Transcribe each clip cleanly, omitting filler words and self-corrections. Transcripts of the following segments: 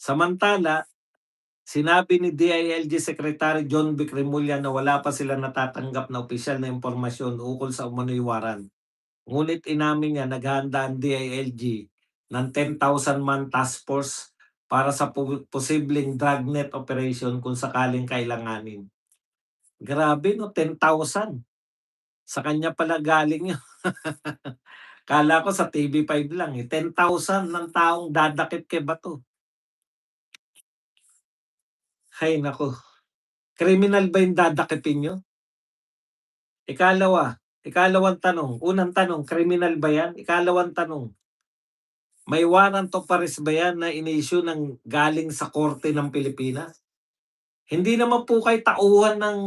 Samantala, sinabi ni DILG Secretary John Vic Remulla na wala pa sila natatanggap na opisyal na impormasyon ukol sa umano'y waran. Ngunit inamin niya naghahanda ang DILG ng 10,000 man task force para sa posibleng dragnet operation kung sakaling kailanganin. Grabe 'no, 10,000. Sa kanya pala galing yun. Akala ko sa TV5 lang, 10,000 ng taong dadakip kay Bato. Hay naku, kriminal ba yung dadakipin niyo? Ikalawang tanong, unang tanong, kriminal ba yan? Ikalawang tanong, may warrant of arrest ba yan na in-issue ng galing sa korte ng Pilipinas? Hindi naman po kayo tauhan ng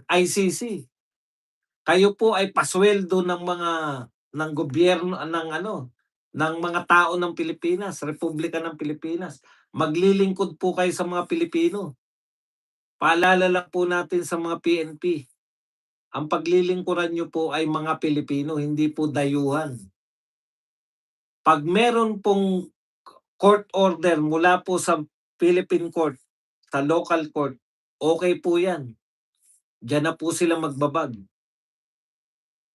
ICC. Kayo po ay pasweldo ng gobyerno ng ng mga tao ng Pilipinas, Republika ng Pilipinas. Maglilingkod po kayo sa mga Pilipino. Paalala lang po natin sa mga PNP, ang paglilingkuran niyo po ay mga Pilipino, hindi po dayuhan. 'Pag meron pong court order mula po sa Philippine court, sa local court, okay po 'yan. Diyan na po sila magbabag.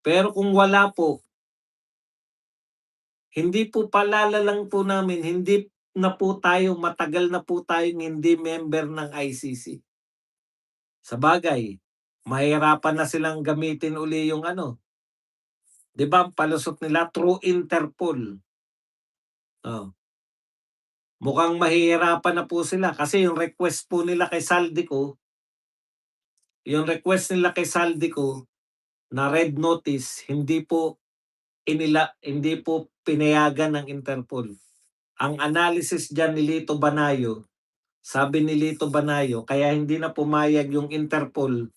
Pero kung wala po, hindi po palalalang po namin, hindi na po tayo, matagal na po tayong hindi member ng ICC. Sabagay, mahihirapan na silang gamitin uli yung 'di ba ang palusot nila through Interpol. Oh, mukhang mahihirapan na po sila kasi yung request nila kay Saldico na red notice, hindi po pinayagan ng Interpol. Ang analysis diyan ni Lito Banayo, sabi ni Lito Banayo, kaya hindi na pumayag yung Interpol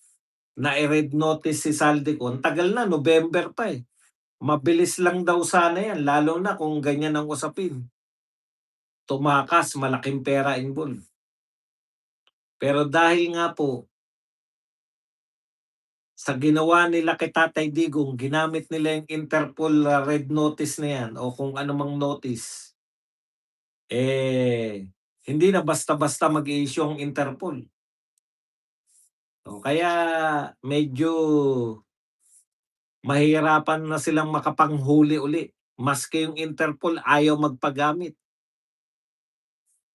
na i-red notice si Saldico. Ang tagal na, November pa eh. Mabilis lang daw sana yan, lalo na kung ganyan ang usapin. Tumakas, malaking pera involved. Pero dahil nga po, sa ginawa nila kay Tatay Digong, ginamit nila yung Interpol red notice na yan o kung anumang notice, hindi na basta-basta mag-i-issue ang Interpol. Kaya medyo mahihirapan na silang makapanghuli uli, maski yung Interpol ayaw magpagamit.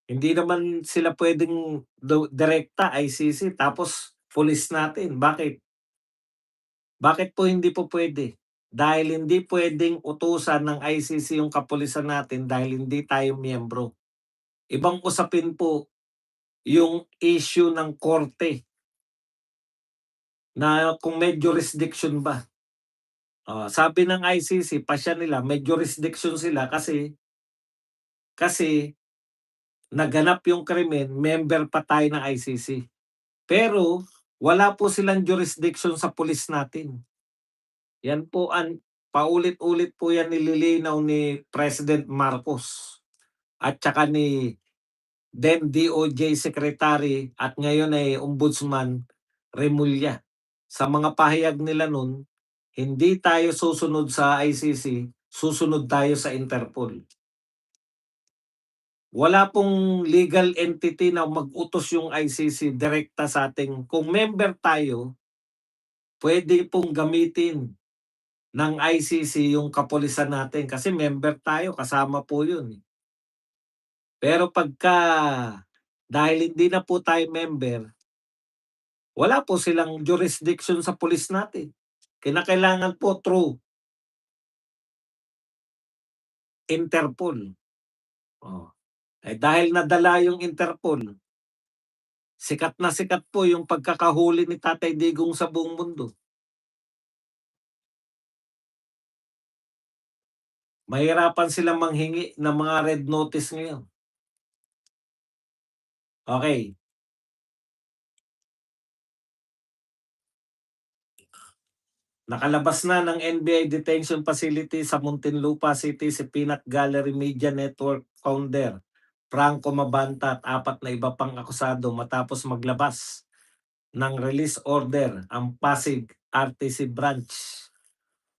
Hindi naman sila puwedeng direkta ICC tapos pulis natin, bakit? Bakit po hindi po puwede? Dahil hindi puwedeng utusan ng ICC yung kapulisan natin dahil hindi tayo miyembro. Ibang usapin po yung issue ng korte na kung may jurisdiction ba. Sabi ng ICC pasya nila may jurisdiction sila kasi naganap yung krimen, member pa tayo ng ICC. Pero wala po silang jurisdiction sa pulis natin. Yan po paulit-ulit po yan nililinaw ni President Marcos at saka ni then DOJ Secretary at ngayon ay Ombudsman Remulla. Sa mga pahayag nila nun, hindi tayo susunod sa ICC, susunod tayo sa Interpol. Wala pong legal entity na mag-utos yung ICC direkta sa ating kung member tayo, pwede pong gamitin ng ICC yung kapulisan natin kasi member tayo, kasama po yun. Pero dahil hindi na po tayo member, wala po silang jurisdiction sa pulis natin. Kinakailangan po through Interpol. Oh. Dahil nadala yung Interpol, sikat na sikat po yung pagkakahuli ni Tatay Digong sa buong mundo. Mahirapan silang manghingi ng mga red notice ngayon. Okay. Nakalabas na ng NBI detention facility sa Muntinlupa City si Peanut Gallery Media Network founder Franco Mabanta at 4 na iba pang akusado matapos maglabas ng release order ang Pasig RTC Branch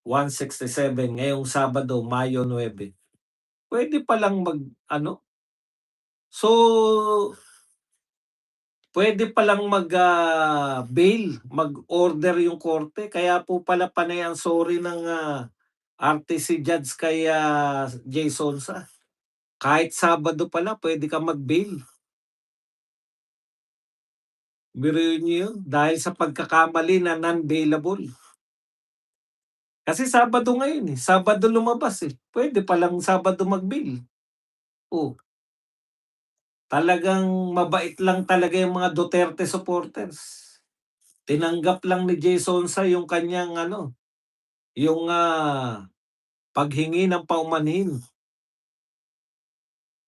167 ngayong Sabado, Mayo 9. Pwede palang So, puwede palang bail, mag-order yung korte kaya po pala panay ang sorry ng, RTC judge kay, Jason Sa. Kahit Sabado pala puwede kang mag-bail. Biruin niyo yun, dahil sa pagkakamali na non-bailable. Kasi Sabado ngayon, Sabado lumabas, puwede palang Sabado mag-bail. Oh, talagang mabait lang talaga yung mga Duterte supporters. Tinanggap lang ni Jason Sa yung kanyang ano, yung, paghingi ng paumanhin.